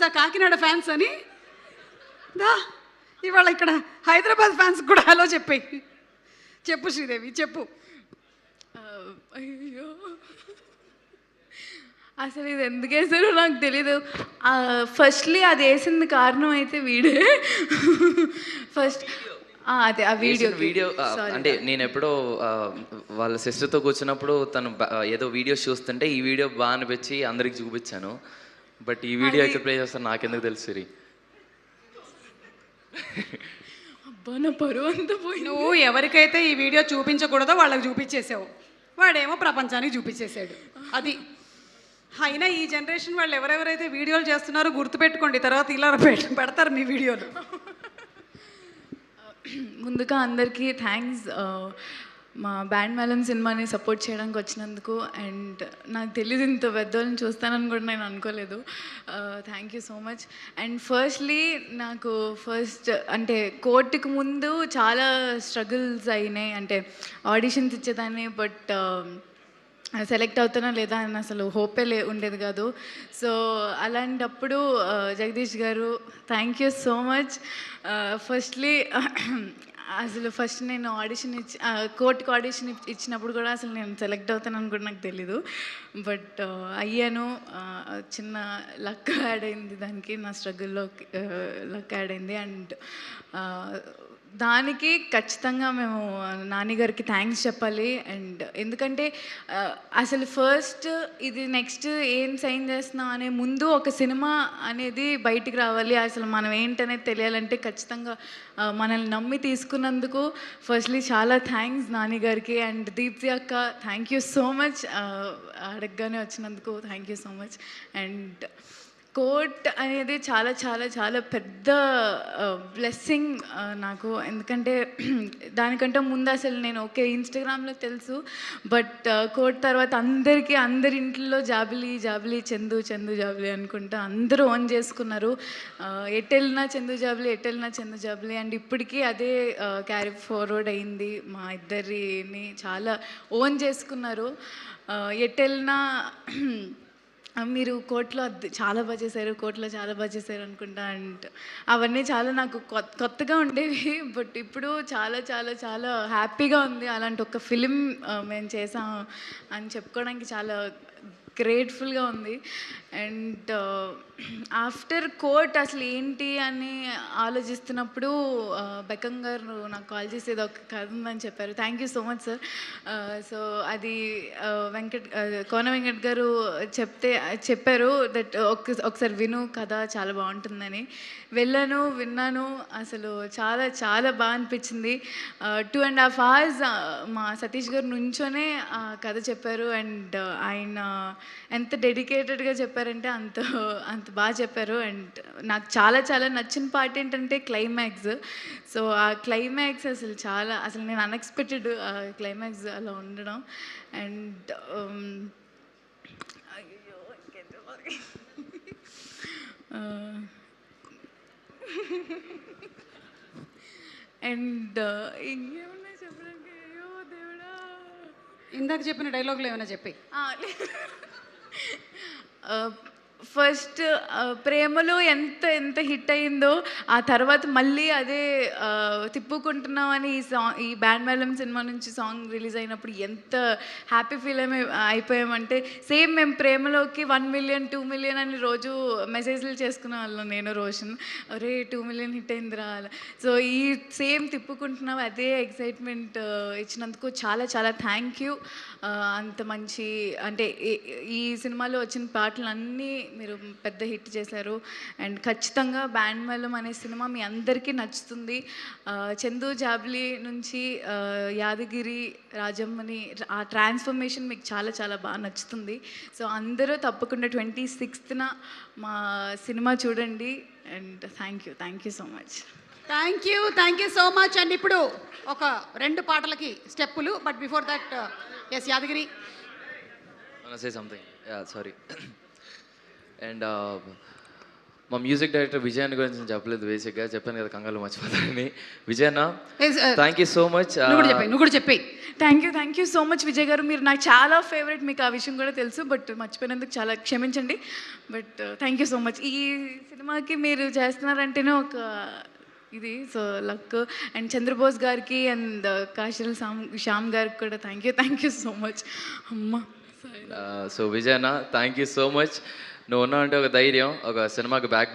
తెలుసా కాకినాడ ఫ్యాన్స్ అని? దా ఇవాళ ఇక్కడ హైదరాబాద్ ఫ్యాన్స్ కూడా హలో చెప్పాయి. చెప్పు శ్రీదేవి చెప్పు. అయ్యో అసలు ఇది ఎందుకు వేసారో నాకు తెలీదు. ఫస్ట్లీ అది వేసింది కారణం అయితే వీడే. ఫస్ట్ అదే ఆ వీడియో అంటే నేను ఎప్పుడో వాళ్ళ సిస్టర్తో కూర్చున్నప్పుడు తను ఏదో వీడియోస్ చూస్తుంటే ఈ వీడియో బాగా అనిపించి అందరికి చూపించాను. బట్ ఈ వీడియో ఎక్కడ ప్లే చేస్తాను నాకెందుకు తెలుసు సిరి. అబ్బా నా పరువు అంతా పోయి. నువ్వు ఎవరికైతే ఈ వీడియో చూపించకూడదో వాళ్ళకి చూపించేసావు, వాడేమో ప్రపంచానికి చూపించేశాడు. అది అయినా ఈ జనరేషన్ వాళ్ళు ఎవరెవరైతే వీడియోలు చేస్తున్నారో గుర్తుపెట్టుకోండి, తర్వాత ఇలా పెడతారు మీ వీడియోలు. ముందుగా అందరికీ థ్యాంక్స్ మా బ్యాండ్ మేళం సినిమాని సపోర్ట్ చేయడానికి వచ్చినందుకు. అండ్ నాకు తెలియదు ఇంత పెద్దవాళ్ళని చూస్తానని కూడా నేను అనుకోలేదు. Thank you so much. And firstly నాకు అంటే కోర్టుకు ముందు చాలా స్ట్రగుల్స్ అయినాయి. అంటే ఆడిషన్స్ ఇచ్చేదాన్ని, బట్ సెలెక్ట్ అవుతానా లేదా అని అసలు హోపే ఉండేది కాదు. సో అలాంటప్పుడు జగదీష్ గారు thank you so much. Firstly అసలు ఫస్ట్ నేను ఆడిషన్ కోర్టుకు ఆడిషన్ ఇచ్చినప్పుడు కూడా అసలు నేను సెలెక్ట్ అవుతానని కూడా నాకు తెలీదు. బట్ అయ్యాను. చిన్న లక్ యాడ్ అయింది దానికి, నా స్ట్రగుల్లో లక్ యాడ్ అయింది. అండ్ దానికి ఖచ్చితంగా మేము నాన్నగారికి థ్యాంక్స్ చెప్పాలి. అండ్ ఎందుకంటే అసలు ఫస్ట్ ఇది నెక్స్ట్ ఏం సైన్ చేస్తున్నాం అనే ముందు ఒక సినిమా అనేది బయటికి రావాలి, అసలు మనం ఏంటనేది తెలియాలంటే ఖచ్చితంగా మనల్ని నమ్మి తీసుకున్నందుకు ఫస్ట్లీ చాలా థ్యాంక్స్ నాన్నగారికి. అండ్ దీప్తి అక్క థ్యాంక్ యూ సో మచ్, అడగగానే వచ్చినందుకు thank you so much. And court అనేది చాలా చాలా చాలా పెద్ద బ్లెస్సింగ్ నాకు. ఎందుకంటే దానికంటే ముందు అసలు నేను ఓకే ఇన్స్టాగ్రామ్లో తెలుసు, బట్ కోర్ట్ తర్వాత అందరి ఇంట్లో జాబిలీ జాబిలీ చందు చందు జాబిలీ అనుకుంటా అందరూ ఓన్ చేసుకున్నారు. ఎటెళ్ళినా చందు జాబిలీ, ఎటెళ్ళినా చందు జాబిలీ. అండ్ ఇప్పటికీ అదే క్యారీ ఫార్వర్డ్ అయింది. మా ఇద్దరిని చాలా ఓన్ చేసుకున్నారు. ఎటెళ్ళినా మీరు కోర్టులో చాలా బాగా చేశారు, కోర్టులో చాలా బాగా చేశారు అనుకుంటా. అండ్ అవన్నీ చాలా నాకు కొత్తగా ఉండేవి, బట్ ఇప్పుడు చాలా చాలా చాలా హ్యాపీగా ఉంది. అలాంటి ఒక ఫిలిం మేము చేసాం అని చెప్పుకోవడానికి చాలా గ్రేట్ఫుల్గా ఉంది. అండ్ ఆఫ్టర్ కోర్ట్ అసలు ఏంటి అని ఆలోచిస్తున్నప్పుడు బెక్కం గారు నాకు కాల్ చేసి ఏదో ఒక కథ ఉందని చెప్పారు. Thank you so much sir. So అది కోన వెంకట్ గారు చెప్పారు దట్ ఒకసారి విను కథ చాలా బాగుంటుందని. వెళ్ళాను, విన్నాను, అసలు చాలా చాలా బాగా అనిపించింది. 2.5 hours మా సతీష్ గారు నుంచోనే ఆ కథ చెప్పారు. అండ్ ఆయన ఎంత డెడికేటెడ్గా చెప్పారంటే అంత బాగా చెప్పారు. అండ్ నాకు చాలా చాలా నచ్చిన పార్ట్ ఏంటంటే క్లైమాక్స్. సో ఆ క్లైమాక్స్ అసలు నేను అన్ఎక్స్పెక్టెడ్ క్లైమాక్స్ అలా ఉండడం. అండ్ అయ్యో అండ్ ఇంకేమన్నా చెప్పడానికి, అయ్యో దేవుడా, ఇందాక చెప్పిన డైలాగులు ఏమైనా చెప్పి. ఫస్ట్ ప్రేమలో ఎంత ఎంత హిట్ అయిందో ఆ తర్వాత మళ్ళీ అదే తిప్పుకుంటున్నామని ఈ బ్యాండ్ మేళం సినిమా నుంచి సాంగ్ రిలీజ్ అయినప్పుడు ఎంత హ్యాపీ ఫీల్ అయిపోయామంటే సేమ్ మేము ప్రేమలోకి 1 million 2 million అని రోజు మెసేజ్లు చేసుకునే వాళ్ళం, నేను రోషన్. అరే 2 million హిట్ అయిందిరా అలా. సో ఈ సేమ్ తిప్పుకుంటున్నాం అదే ఎక్సైట్మెంట్ ఇచ్చినందుకు చాలా చాలా థ్యాంక్ యూ. అంత మంచి అంటే ఈ సినిమాలో వచ్చిన పాటలు అన్నీ మీరు పెద్ద హిట్ చేశారు. అండ్ ఖచ్చితంగా బ్యాండ్ మేళం అనే సినిమా మీ అందరికీ నచ్చుతుంది. చందు జాబ్లీ నుంచి యాదగిరి రాజమ్మని ఆ ట్రాన్స్ఫర్మేషన్ మీకు చాలా చాలా బాగా నచ్చుతుంది. సో అందరూ తప్పకుండా 26th మా సినిమా చూడండి. And thank you so much. Thank you so much. And ఇప్పుడు ఒక 2 పాటలకి స్టెప్పులు, but before that S Yadagiri say something. Yeah, sorry. And మా మ్యూజిక్ డైరెక్టర్ విజయ్ అన్న గురించి నేను చెప్పలేదు, బేసిక్గా చెప్పాను కదా కంగారు మర్చిపోతానని. విజయ్ అన్న థ్యాంక్ యూ సో మచ్. నువ్వు కూడా చెప్పేయి. Thank you so much Vijay garu, మీరు నాకు చాలా ఫేవరెట్, మీకు ఆ విషయం కూడా తెలుసు, బట్ మర్చిపోయినందుకు చాలా క్షమించండి. But thank you so much. ఈ సినిమాకి మీరు చేస్తున్నారంటేనే ఒక ఇది, సో లక్. అండ్ చంద్రబోస్ గారికి అండ్ కాశల్ శ్యామ్ గారికి కూడా థ్యాంక్ యూ సో మచ్. అమ్మ సో విజయ్ అన్న థ్యాంక్ యూ సో మచ్. నువ్వు ఉన్నావు అంటే ఒక ధైర్యం, ఒక సినిమాకి బ్యాక్